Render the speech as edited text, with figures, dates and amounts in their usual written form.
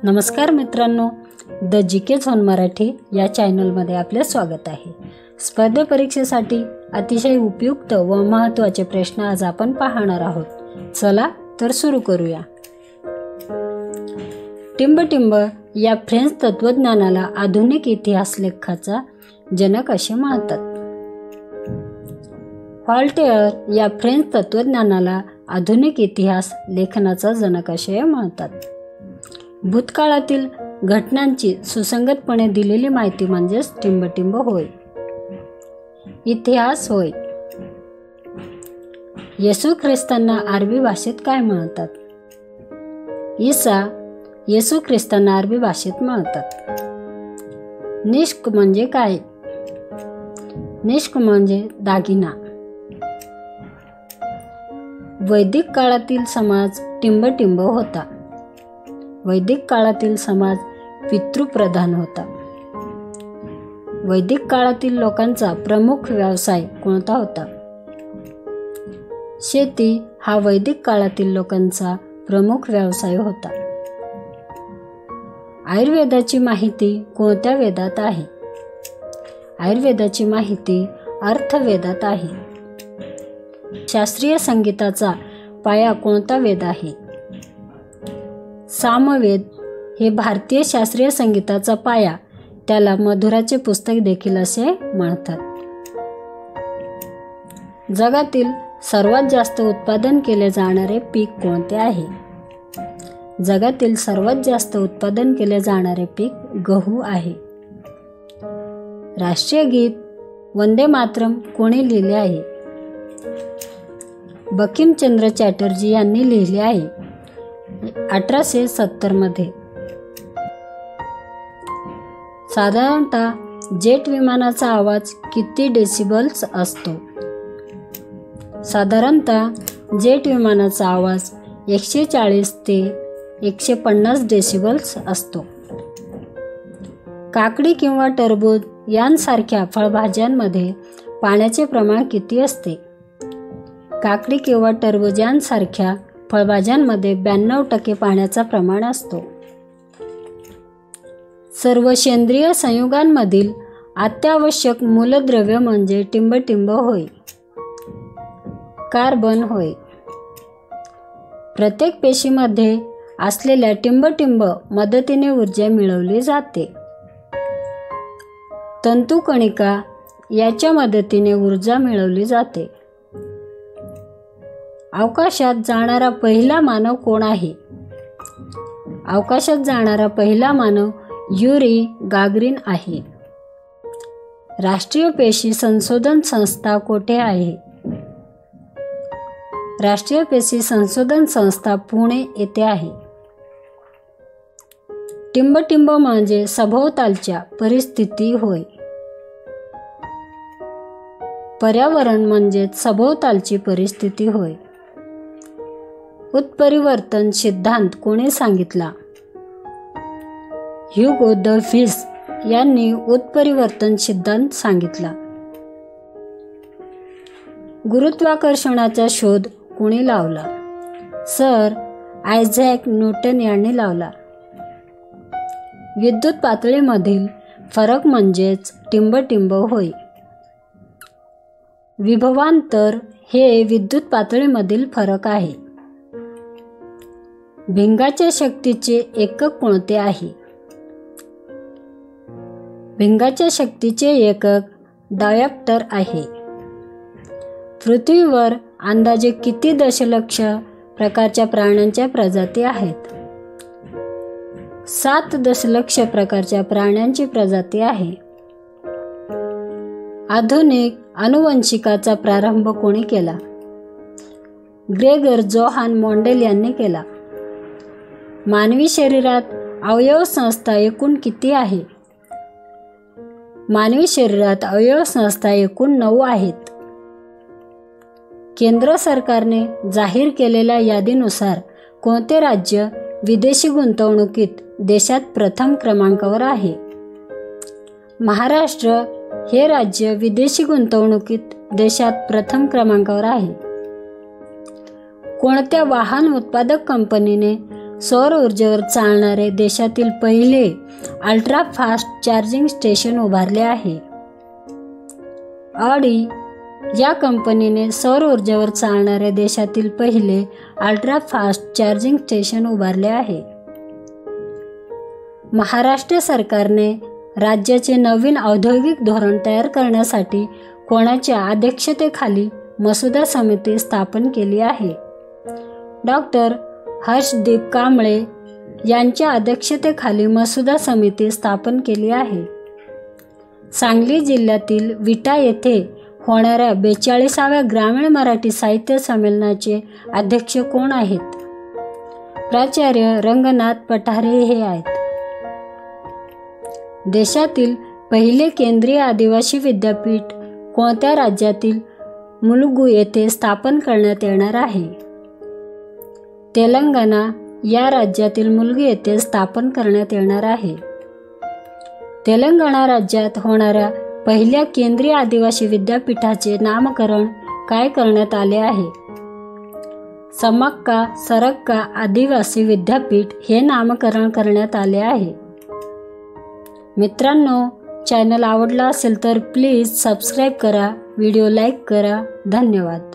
नमस्कार मित्रांनो, the GK zone Marathi या चॅनलमध्ये आपले स्वागत आहे. स्पर्धा परीक्षेसाठी अतिशय उपयुक्त व महत्त्वाचे प्रश्न आज आपण पाहणार आहोत. चला तर सुरू करूया. टिंबटिंब या फ्रेंच तत्वज्ञानाला आधुनिक इतिहास लेखाचा जनक असे म्हणतात. व्हॉल्टेअर या फ्रेंच तत्वज्ञानाला आधुनिक इतिहास लेखनाचा जनक असे म्हणतात. भूतकाळातील घटनांची सुसंगतपणे दिलेली माहिती म्हणजेच टिंबटिंब होय. इतिहास होय. येशू ख्रिस्तांना अरबी भाषेत काय म्हणतात? ईसा येशू ख्रिस्तांना अरबी भाषेत म्हणतात. निष्क म्हणजे काय? निष्क म्हणजे दागिना. वैदिक काळातील समाज टिंबटिंब होता. वैदिक काळातील समाज पितृप्रधान होता. वैदिक काळातील लोकांचा प्रमुख व्यवसाय कोणता होता? शेती हा वैदिक काळातील लोकांचा प्रमुख व्यवसाय होता. आयुर्वेदाची माहिती कोणत्या वेदात आहे? आयुर्वेदाची माहिती अर्थवेदात आहे. शास्त्रीय संगीताचा पाया कोणता वेद आहे? सामवेद हे भारतीय शास्त्रीय संगीताचा पाया, त्याला मधुराचे पुस्तक देखील असे म्हणतात. जगातील सर्वात जास्त उत्पादन केले जाणारे पीक कोणते आहे? जगातील सर्वात जास्त उत्पादन केले जाणारे पीक गहू आहे. राष्ट्रीय गीत वंदे मातरम कोणी लिहिले आहे? बंकिमचंद्र चॅटर्जी यांनी लिहिले आहे 1870 मध्ये. साधारणतः जेट विमानाचा आवाज किती डेसिबल्स असतो? साधारणतः जेट विमानाचा आवाज 140 ते 150 डेसिबल्स असतो. काकडी किंवा टरबूज यांसारख्या फळभाज्यांमध्ये पाण्याचे प्रमाण किती असते? काकडी किंवा टरबूज यांसारख्या फळभाज्यांमध्ये 92% पाण्याचा प्रमाण असतो. सर्व सेंद्रिय संयुगांमधील अत्यावश्यक मूलद्रव्य म्हणजे टिंबटिंब होय. कार्बन होय. प्रत्येक पेशीमध्ये असलेल्या टिंबटिंब मदतीने ऊर्जा मिळवली जाते. तंतुकणिका याच्या मदतीने ऊर्जा मिळवली जाते. अवकाशात जाणारा पहिला मानव कोण आहे? अवकाशात जाणारा पहिला मानव युरी गागरिन आहे. राष्ट्रीय पेशी संशोधन संस्था कोठे आहे? राष्ट्रीय पेशी संशोधन संस्था पुणे येथे आहे. टिंबटिंब म्हणजे सभोवतालच्या परिस्थिती होय. पर्यावरण म्हणजे सभोवतालची परिस्थिती होय. उत्परिवर्तन सिद्धांत कोणी सांगितला? ह्युगो द व्हिस यांनी उत्परिवर्तन सिद्धांत सांगितला. गुरुत्वाकर्षणाचा शोध कोणी लावला? सर आयझॅक न्यूटन यांनी लावला. विद्युत पातळीमधील फरक म्हणजेच टिंबटिंब होय. विभवांतर हे विद्युत पातळीमधील फरक आहे. भिंगाच्या शक्तीचे एकक कोणते आहे? भिंगाच्या शक्तीचे एकक डायोप्टर आहे. पृथ्वीवर अंदाजे किती दशलक्ष प्रकारच्या प्राण्यांच्या प्रजाती आहेत? 7 दशलक्ष प्रकारच्या प्राण्यांची प्रजाती आहे. आधुनिक अनुवंशिकाचा प्रारंभ कोणी केला? ग्रेगर जोहान मॉन्डेल यांनी केला. मानवी शरीरात अवयव संस्था एकूण किती आहे? मानवी शरीरात अवयव संस्था एकूण 9 आहेत. केंद्र सरकारने जाहीर केलेल्या यादीनुसार कोणते राज्य विदेशी गुंतवणुकीत देशात प्रथम क्रमांकावर आहे? महाराष्ट्र हे राज्य विदेशी गुंतवणुकीत देशात प्रथम क्रमांकावर आहे. कोणत्या वाहन उत्पादक कंपनीने सौर ऊर्जेवर चालणारे देशातील पहिले अल्ट्रा फास्ट चार्जिंग स्टेशन उभारले आहे. ऑडी या कंपनीने सौर ऊर्जेवर चालणारे देशातील पहिले अल्ट्रा फास्ट चार्जिंग स्टेशन उभारले आहे. महाराष्ट्र सरकारने राज्याचे नवीन औद्योगिक धोरण तयार करण्यासाठी कोणाच्या अध्यक्षतेखाली मसुदा समिती स्थापन केली आहे? डॉक्टर हर्षदीप कांबळे यांच्या अध्यक्षतेखाली मसुदा समिती स्थापन केली आहे. सांगली जिल्ह्यातील विटा येथे होणाऱ्या 42व्या ग्रामीण मराठी साहित्य संमेलनाचे अध्यक्ष कोण आहेत? प्राचार्य रंगनाथ पठारे हे आहेत. देशातील पहिले केंद्रीय आदिवासी विद्यापीठ कोणत्या राज्यातील मुलुगू येथे स्थापन करण्यात येणार आहे? तेलंगणा या राज्यातील मुलुगू येथे स्थापन करण्यात येणार आहे. तेलंगणा राज्यात होणाऱ्या पहिल्या केंद्रीय आदिवासी विद्यापीठाचे नामकरण काय करण्यात आले आहे? समक्का सरक्का आदिवासी विद्यापीठ हे नामकरण करण्यात आले आहे. मित्रांनो, चॅनल आवडला असेल तर प्लीज सबस्क्राईब करा, व्हिडिओ लाईक करा. धन्यवाद.